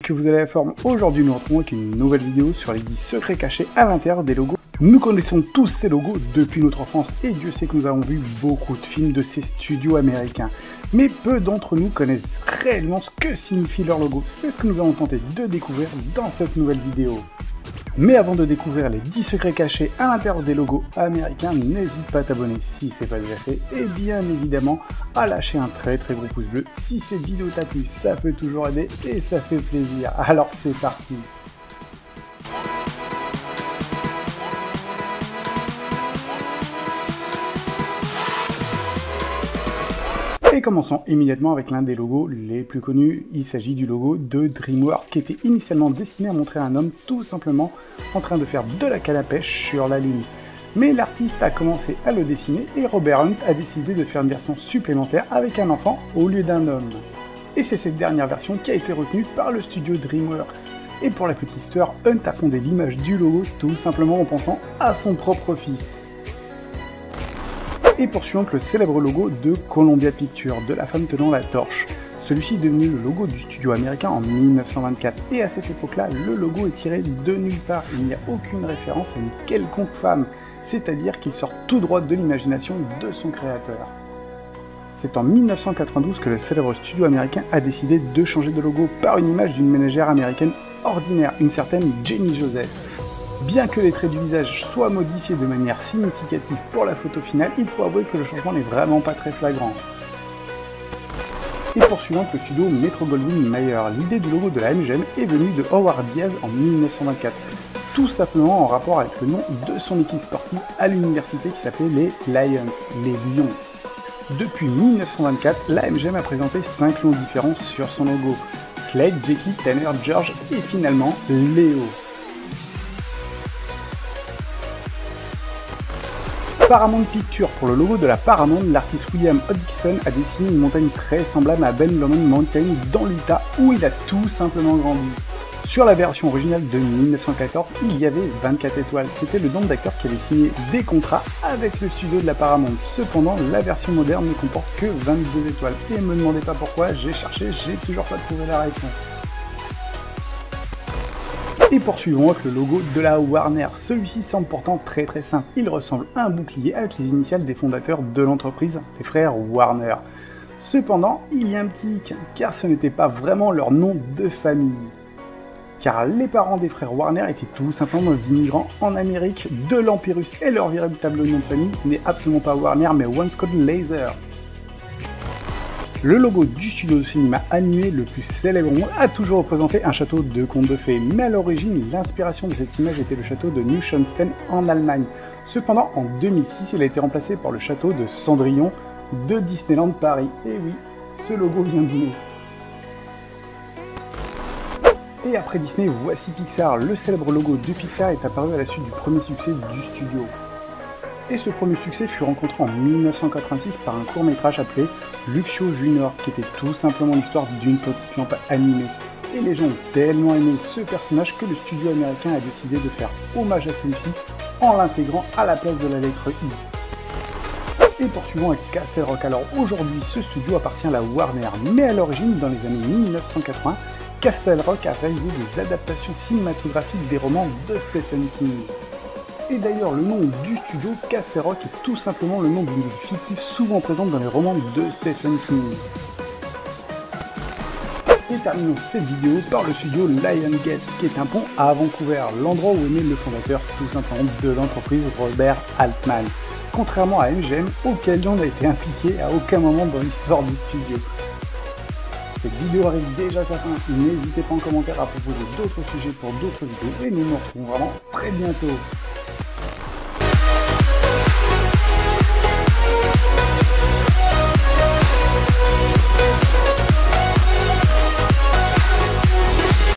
que vous avez la forme. Aujourd'hui, nous retrouvons avec une nouvelle vidéo sur les 10 secrets cachés à l'intérieur des logos. Nous connaissons tous ces logos depuis notre enfance et Dieu sait que nous avons vu beaucoup de films de ces studios américains. Mais peu d'entre nous connaissent réellement ce que signifie leur logo. C'est ce que nous allons tenter de découvrir dans cette nouvelle vidéo. Mais avant de découvrir les 10 secrets cachés à l'intérieur des logos américains, n'hésite pas à t'abonner si ce n'est pas déjà fait et bien évidemment à lâcher un très gros pouce bleu. Si cette vidéo t'a plu, ça peut toujours aider et ça fait plaisir. Alors c'est parti. Et commençons immédiatement avec l'un des logos les plus connus. Il s'agit du logo de DreamWorks qui était initialement destiné à montrer un homme tout simplement en train de faire de la canne à pêche sur la Lune. Mais l'artiste a commencé à le dessiner et Robert Hunt a décidé de faire une version supplémentaire avec un enfant au lieu d'un homme. Et c'est cette dernière version qui a été retenue par le studio DreamWorks. Et pour la petite histoire, Hunt a fondé l'image du logo tout simplement en pensant à son propre fils. Et poursuivons le célèbre logo de Columbia Pictures, de la femme tenant la torche. Celui-ci est devenu le logo du studio américain en 1924, et à cette époque-là, le logo est tiré de nulle part. Il n'y a aucune référence à une quelconque femme, c'est-à-dire qu'il sort tout droit de l'imagination de son créateur. C'est en 1992 que le célèbre studio américain a décidé de changer de logo par une image d'une ménagère américaine ordinaire, une certaine Jenny Joseph. Bien que les traits du visage soient modifiés de manière significative pour la photo finale, il faut avouer que le changement n'est vraiment pas très flagrant. Et poursuivant le studio Metro-Goldwyn-Mayer, l'idée du logo de la MGM est venue de Howard Diaz en 1924, tout simplement en rapport avec le nom de son équipe sportive à l'université qui s'appelait les Lions, les Lions. Depuis 1924, la MGM a présenté 5 lions différents sur son logo, Slade, Jackie, Tanner, George et finalement Léo. Paramount Pictures, pour le logo de la Paramount, l'artiste William Hodgson a dessiné une montagne très semblable à Ben Lomond Mountain dans l'Utah où il a tout simplement grandi. Sur la version originale de 1914, il y avait 24 étoiles. C'était le nombre d'acteurs qui avaient signé des contrats avec le studio de la Paramount. Cependant, la version moderne ne comporte que 22 étoiles. Et ne me demandez pas pourquoi, j'ai cherché, j'ai toujours pas trouvé la réponse. Et poursuivons avec le logo de la Warner. Celui-ci semble pourtant très simple. Il ressemble à un bouclier avec les initiales des fondateurs de l'entreprise, les frères Warner. Cependant, il y a un petit hic, car ce n'était pas vraiment leur nom de famille. Car les parents des frères Warner étaient tout simplement des immigrants en Amérique de l'Empire russe et leur véritable nom de famille n'est absolument pas Warner mais Wainscott Laser. Le logo du studio de cinéma animé le plus célèbre au monde a toujours représenté un château de contes de fées, mais à l'origine, l'inspiration de cette image était le château de Neuschwanstein en Allemagne. Cependant, en 2006, il a été remplacé par le château de Cendrillon de Disneyland Paris. Et oui, ce logo vient d'où? Et après Disney, voici Pixar. Le célèbre logo de Pixar est apparu à la suite du premier succès du studio. Et ce premier succès fut rencontré en 1986 par un court-métrage appelé Luxio Junior, qui était tout simplement l'histoire d'une petite lampe animée. Et les gens ont tellement aimé ce personnage que le studio américain a décidé de faire hommage à celui-ci en l'intégrant à la place de la lettre I. Et poursuivons avec Castle Rock. Alors aujourd'hui, ce studio appartient à la Warner, mais à l'origine, dans les années 1980, Castle Rock a réalisé des adaptations cinématographiques des romans de Stephen King. Et d'ailleurs, le nom du studio, Castle Rock, est tout simplement le nom d'une ville fictive souvent présente dans les romans de Stephen King. Et terminons cette vidéo par le studio Lionsgate, qui est un pont à Vancouver, l'endroit où est né le fondateur tout simplement de l'entreprise, Robert Altman. Contrairement à MGM, auquel John n'a été impliqué à aucun moment dans l'histoire du studio. Cette vidéo arrive déjà à sa fin, n'hésitez pas en commentaire à proposer d'autres sujets pour d'autres vidéos et nous nous retrouvons vraiment très bientôt.